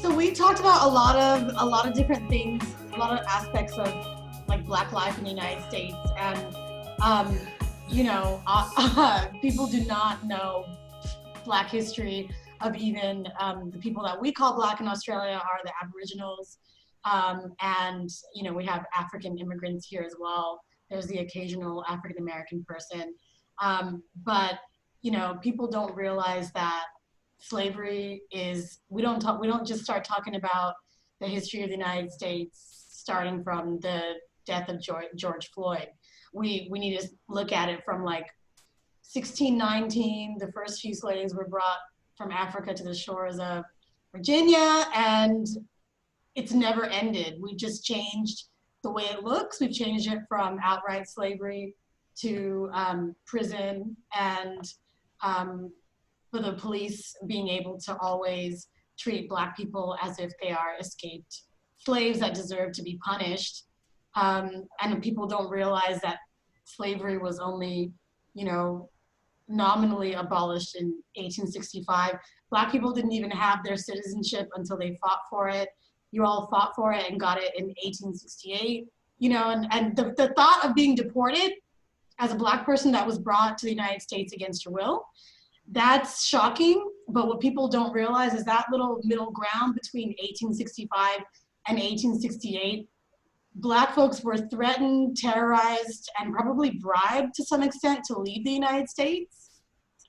So we talked about a lot of different things, a lot of aspects of like Black life in the United States, and people do not know Black history of even the people that we call Black in Australia are the Aboriginals, and we have African immigrants here as well. There's the occasional African American person, but people don't realize that slavery is, we don't just start talking about the history of the United States starting from the death of George Floyd. We need to look at it from like 1619, the first few slaves were brought from Africa to the shores of Virginia, and it's never ended. We just changed the way it looks. We've changed it from outright slavery to prison, and for the police being able to always treat Black people as if they are escaped slaves that deserve to be punished. And people don't realize that slavery was only, nominally abolished in 1865. Black people didn't even have their citizenship until they fought for it. You all fought for it and got it in 1868, and the thought of being deported as a Black person that was brought to the United States against your will, that's shocking. But what people don't realize is that little middle ground between 1865 and 1868, Black folks were threatened, terrorized, and probably bribed to some extent to leave the United States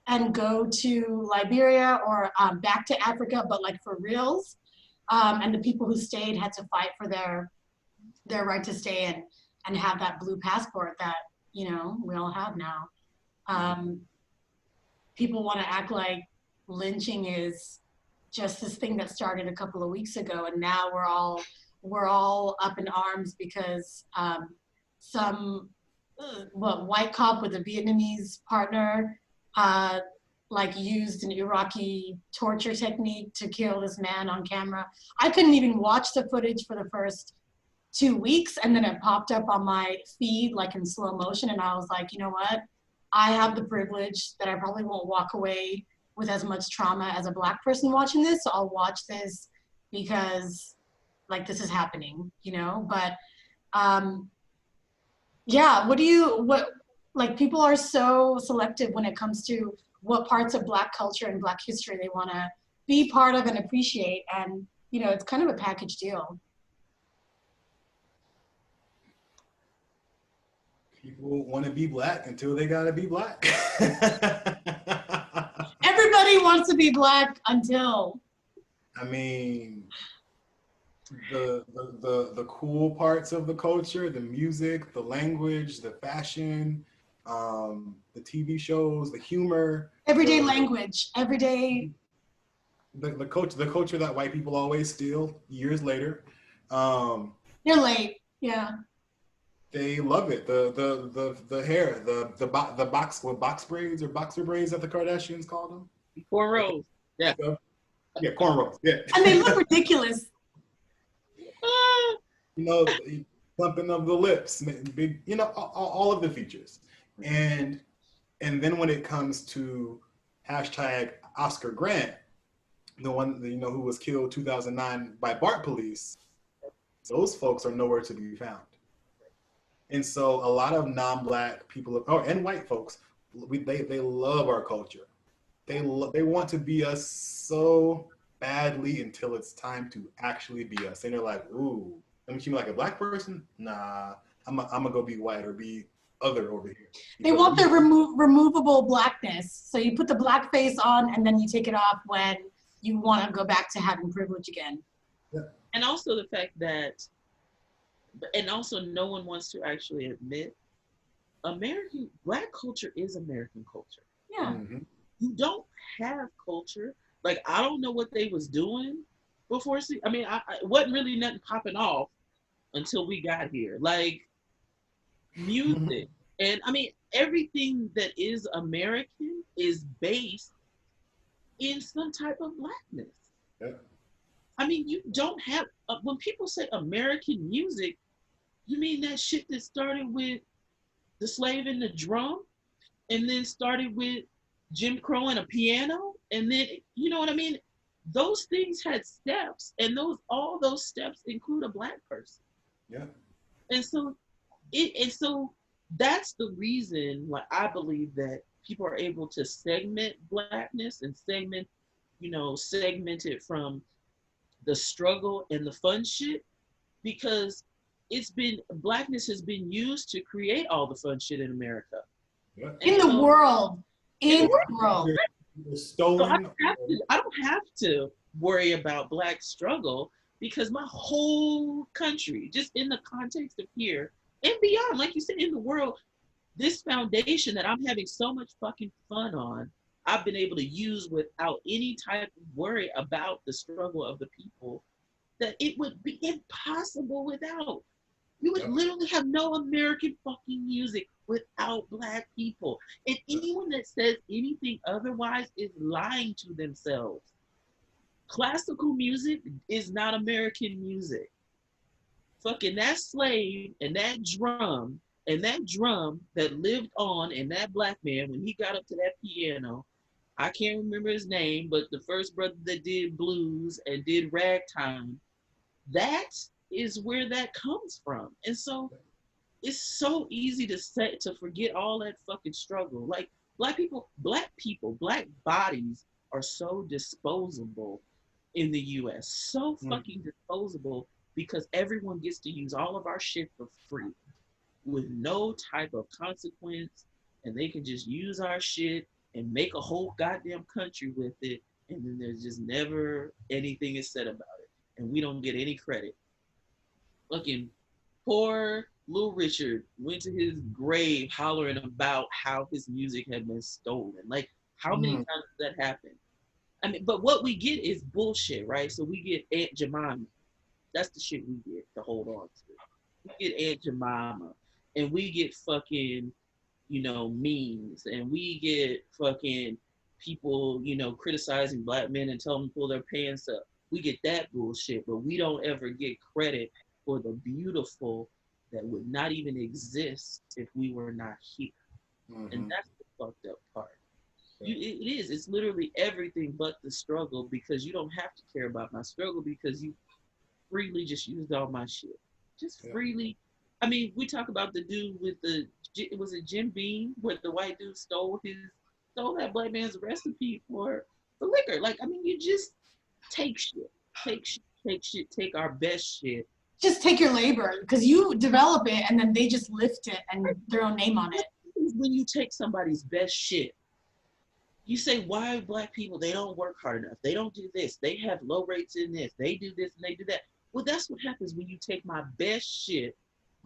and go to Liberia or back to Africa, but like for reals. And the people who stayed had to fight for their right to stay and have that blue passport that, we all have now. People want to act like lynching is just this thing that started a couple of weeks ago, and now we're all up in arms because some white cop with a Vietnamese partner used an Iraqi torture technique to kill this man on camera. I couldn't even watch the footage for the first 2 weeks, and then it popped up on my feed like in slow motion, and I was like, you know what? I have the privilege that I probably won't walk away with as much trauma as a Black person watching this, so I'll watch this because this is happening, but people are so selective when it comes to what parts of Black culture and Black history they want to be part of and appreciate, and it's kind of a package deal. People want to be Black until they gotta be Black. Everybody wants to be Black until. I mean, the cool parts of the culture, the music, the language, the fashion, the TV shows, the humor. Everyday language, everyday. The culture that white people always steal years later. You're late, yeah. They love it. The hair, the box braids or boxer braids that the Kardashians called them. Cornrows. Yeah. Yeah, cornrows. Yeah. And they look ridiculous. Plumping of the lips, big, all of the features. And then when it comes to hashtag Oscar Grant, the one who was killed 2009 by BART police, those folks are nowhere to be found. And so a lot of non-Black people, and white folks, they love our culture. They want to be us so badly until it's time to actually be us. And they're like, ooh, let me treat me like a Black person? Nah, I'm gonna go be white or be other over here. They want the removable Blackness. So you put the Black face on and then you take it off when you want to go back to having privilege again. Yeah. And also the fact that, and also no one wants to actually admit, Black culture is American culture. Yeah. Mm-hmm. You don't have culture. Like, I don't know what they was doing before. I wasn't really nothing popping off until we got here. Like, music. And everything that is American is based in some type of Blackness. Yeah. You don't have, when people say American music, you mean that shit that started with the slave and the drum, and then started with Jim Crow and a piano, and then, you know what I mean? those things had steps, and all those steps include a Black person. Yeah. And so so that's the reason why I believe that people are able to segment Blackness and segment it from the struggle and the fun shit, because Blackness has been used to create all the fun shit in America. Yeah. In the world. In the world. So I don't have to worry about Black struggle, because my whole country, just in the context of here and beyond, like you said, in the world, this foundation that I'm having so much fucking fun on, I've been able to use without any type of worry about the struggle of the people that it would be impossible without. You would literally have no American fucking music without Black people. And anyone that says anything otherwise is lying to themselves. Classical music is not American music. Fucking that slave and that drum that lived on in that Black man when he got up to that piano, I can't remember his name, but the first brother that did blues and did ragtime, that is where that comes from. And so it's so easy to forget all that fucking struggle. Like Black bodies are so disposable in the US. So fucking disposable, because everyone gets to use all of our shit for free with no type of consequence, and they can just use our shit and make a whole goddamn country with it, and then there's just never anything is said about it, and we don't get any credit. Fucking poor Little Richard went to his grave hollering about how his music had been stolen. Like, how many times does that happen? I mean, but what we get is bullshit, right? So we get Aunt Jemima. That's the shit we get to hold on to. We get Aunt Jemima, and we get fucking, memes, and we get fucking people, criticizing Black men and telling them to pull their pants up. We get that bullshit, but we don't ever get credit for the beautiful that would not even exist if we were not here. And that's the fucked up part. It's literally everything but the struggle, because you don't have to care about my struggle, because you freely just used all my shit. Just freely. I mean, we talk about the dude with was it Jim Beam, where the white dude stole that Black man's recipe for liquor. Like, I mean, you just take our best shit. Just take your labor, because you develop it and then they just lift it and their own name on it. When you take somebody's best shit, you say, why Black people, they don't work hard enough. They don't do this. They have low rates in this. They do this and they do that. Well, that's what happens when you take my best shit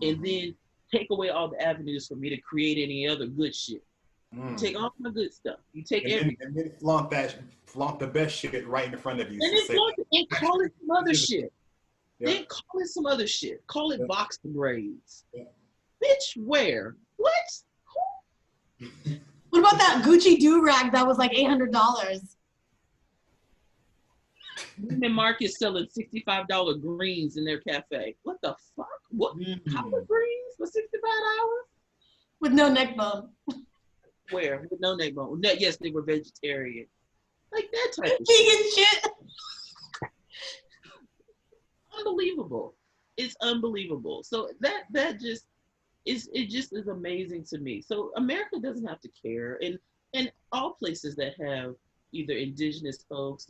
and then take away all the avenues for me to create any other good shit. You take all my good stuff. You take everything. And then flaunt the best shit right in front of you. And call it some other shit. Then call it some other shit. Call it boxing braids. Bitch, where? What? What about that Gucci do-rag that was like $800? Neiman Marcus selling $65 greens in their cafe. What the fuck? What? Collard greens for $65? With no neck bone. Where? With no neck bone. No, yes, they were vegetarian. Like that type of vegan shit. Unbelievable. It's unbelievable. So that just is amazing to me. So America doesn't have to care, and all places that have either indigenous folks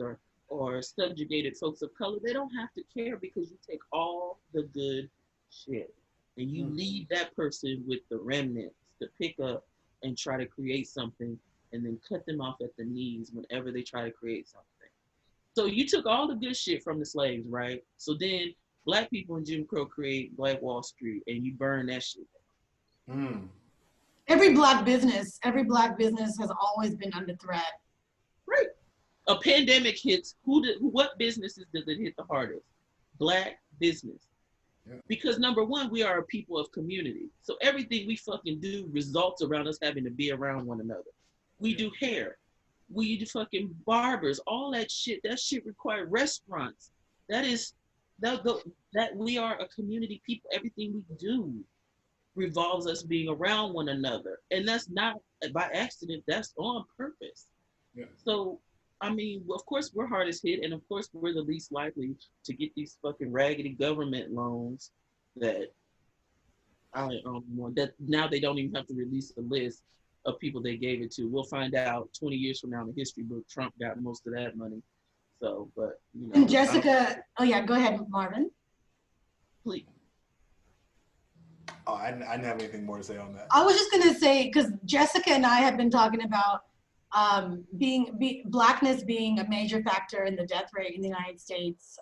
or subjugated folks of color, they don't have to care, because you take all the good shit and you leave that person with the remnants to pick up and try to create something, and then cut them off at the knees whenever they try to create something. So you took all the good shit from the slaves, right? So then Black people in Jim Crow create Black Wall Street, and you burn that shit down. Every black business has always been under threat. Right. A pandemic hits, what businesses does it hit the hardest? Black business. Yeah. Because number one, we are a people of community. So everything we fucking do results around us having to be around one another. We do hair. We do fucking barbers. All that shit requires restaurants. That we are a community people. Everything we do revolves us being around one another. And that's not by accident, that's on purpose. Yeah. So I mean, well, of course we're hardest hit, and of course we're the least likely to get these fucking raggedy government loans that I want. That now they don't even have to release a list of people they gave it to. We'll find out 20 years from now in the history book. Trump got most of that money. So, but you know. And Jessica, oh yeah, go ahead, Marvin. Please. Oh, I didn't have anything more to say on that. I was just gonna say, because Jessica and I have been talking about blackness being a major factor in the death rate in the United States.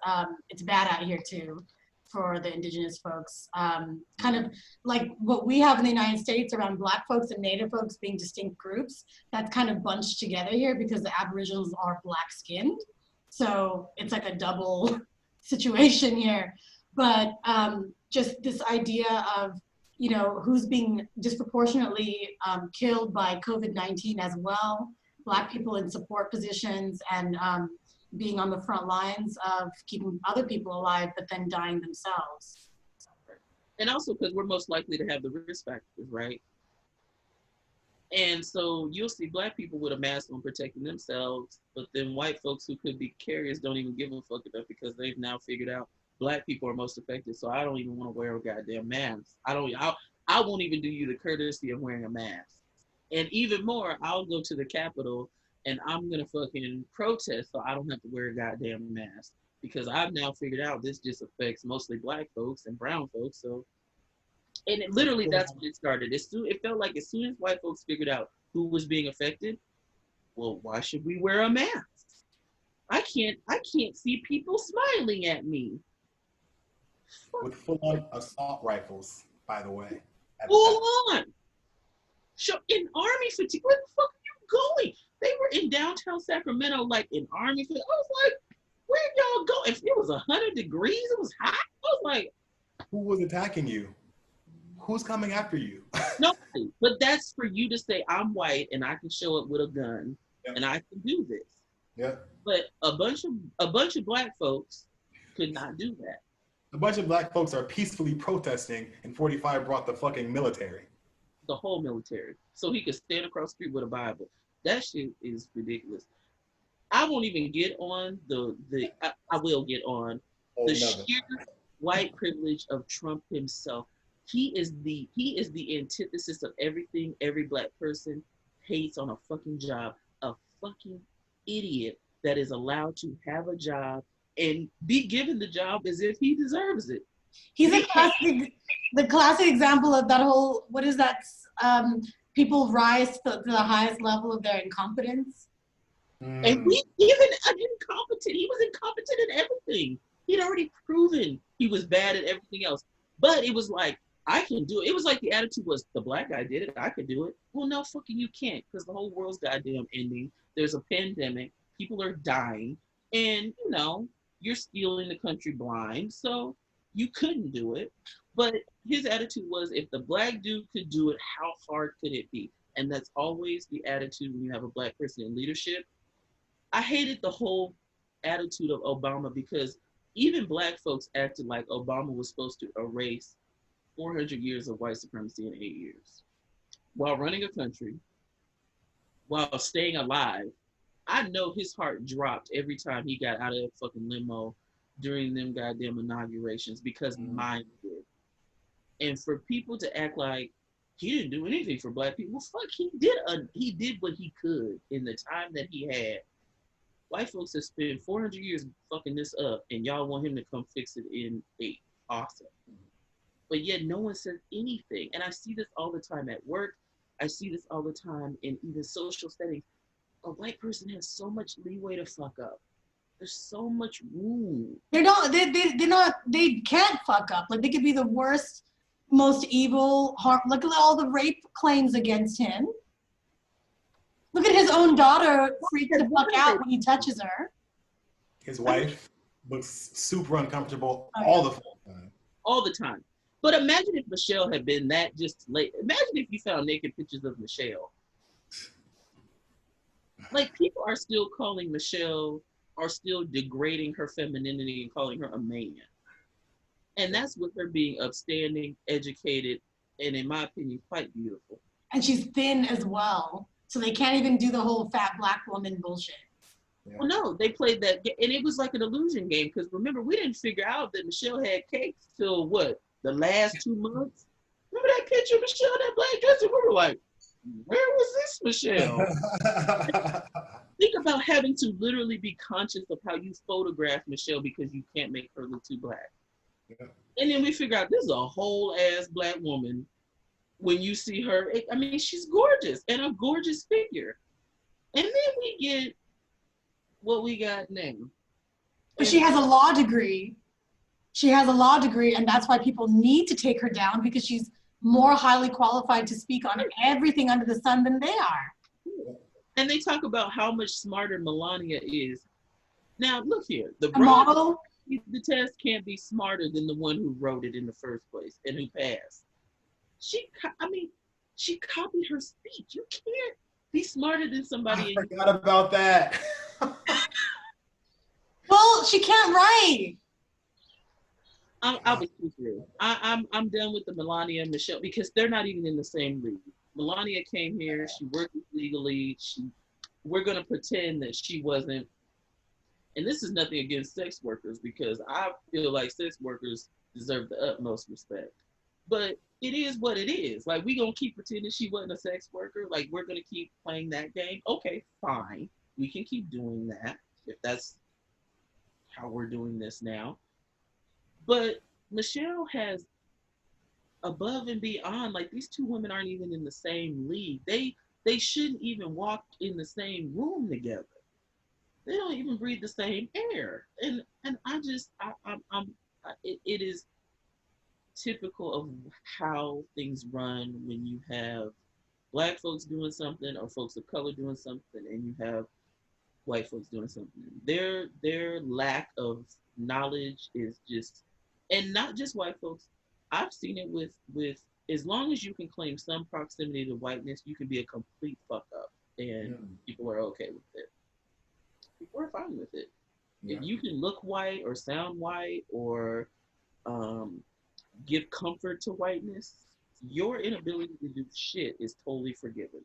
It's bad out here too for the indigenous folks. Kind of like what we have in the United States around Black folks and Native folks being distinct groups, that's kind of bunched together here because the Aboriginals are black skinned. So it's like a double situation here. But just this idea of, you know, who's being disproportionately killed by COVID-19 as well, Black people in support positions and being on the front lines of keeping other people alive, but then dying themselves. And also because we're most likely to have the risk factors, right? And so you'll see Black people with a mask on protecting themselves, but then white folks who could be carriers don't even give a fuck enough because they've now figured out Black people are most affected. So I don't even want to wear a goddamn mask. I won't even do you the courtesy of wearing a mask. And even more, I'll go to the Capitol and I'm going to fucking protest so I don't have to wear a goddamn mask. Because I've now figured out this just affects mostly Black folks and brown folks. So, and it, literally that's when it started. It felt like as soon as white folks figured out who was being affected, well, why should we wear a mask? I can't see people smiling at me. With full-on assault rifles, by the way. Full on. So in Army fatigue, where the fuck are you going? They were in downtown Sacramento, like in Army fatigue. I was like, where y'all go? If it was 100 degrees, it was hot. I was like, who was attacking you? Who's coming after you? Nobody. But that's for you to say, I'm white and I can show up with a gun and I can do this. Yeah. But a bunch of Black folks could not do that. A bunch of Black folks are peacefully protesting, and 45 brought the fucking military. The whole military. So he could stand across the street with a Bible. That shit is ridiculous. I won't even get on I will get on the sheer white privilege of Trump himself. He is the antithesis of everything every Black person hates on a fucking job. A fucking idiot that is allowed to have a job and be given the job as if he deserves it. He's the classic example of that whole, what is that? People rise to the highest level of their incompetence. And we even incompetent. He was incompetent in everything. He'd already proven he was bad at everything else. But it was like, I can do it. It was like the attitude was, the Black guy did it, I could do it. Well, no, fucking you can't, because the whole world's goddamn ending. There's a pandemic. People are dying. And, you know, you're stealing the country blind. So you couldn't do it. But his attitude was, if the Black dude could do it, how hard could it be? And that's always the attitude when you have a Black person in leadership. I hated the whole attitude of Obama because even Black folks acted like Obama was supposed to erase 400 years of white supremacy in 8 years. While running a country, while staying alive, I know his heart dropped every time he got out of that fucking limo during them goddamn inaugurations because mine did. And for people to act like he didn't do anything for Black people, well, fuck, he did what he could in the time that he had. White folks have spent 400 years fucking this up, and y'all want him to come fix it in 8. Awesome. But yet no one says anything. And I see this all the time at work. I see this all the time in even social settings. A white person has so much leeway to fuck up. There's so much room. They can't fuck up. Like, they could be the worst, most evil, look at all the rape claims against him. Look at his own daughter freaked the fuck out when he touches her. His wife looks super uncomfortable all the time. All the time. But imagine if Michelle had been that just late. Imagine if you found naked pictures of Michelle. Like, people are still calling Michelle, are still degrading her femininity and calling her a man. And that's with her being upstanding, educated, and in my opinion, quite beautiful. And she's thin as well. So they can't even do the whole fat Black woman bullshit. Yeah. Well, no, they played that, and it was like an illusion game because remember, we didn't figure out that Michelle had cakes till what, the last 2 months. Remember that picture of Michelle in that black dress, and we were like, where was this Michelle? Think about having to literally be conscious of how you photograph Michelle because you can't make her look too black. Yeah. And then we figure out this is a whole ass black woman. When you see her, I mean, she's gorgeous and a gorgeous figure. And then we get what we got now. But she has a law degree. She has a law degree, and that's why people need to take her down, because she's more highly qualified to speak on everything under the sun than they are. And they talk about how much smarter Melania is. Now, look here. The model? The test can't be smarter than the one who wrote it in the first place and who passed. She copied her speech. You can't be smarter than somebody. I forgot about that. Well, she can't write. I'll be true. I'm done with the Melania and Michelle because they're not even in the same league. Melania came here. She worked legally. We're gonna pretend that she wasn't. And this is nothing against sex workers because I feel like sex workers deserve the utmost respect. But it is what it is. Like, we gonna keep pretending she wasn't a sex worker. Like, we're gonna keep playing that game. Okay, fine. We can keep doing that if that's how we're doing this now. But Michelle has above and beyond, like, these two women aren't even in the same league. They shouldn't even walk in the same room together. They don't even breathe the same air. And it is typical of how things run when you have Black folks doing something or folks of color doing something and you have white folks doing something. Their lack of knowledge is just, and not just white folks. I've seen it with as long as you can claim some proximity to whiteness, you can be a complete fuck up and people are okay with it. People are fine with it. Yeah. If you can look white or sound white or give comfort to whiteness, your inability to do shit is totally forgiven.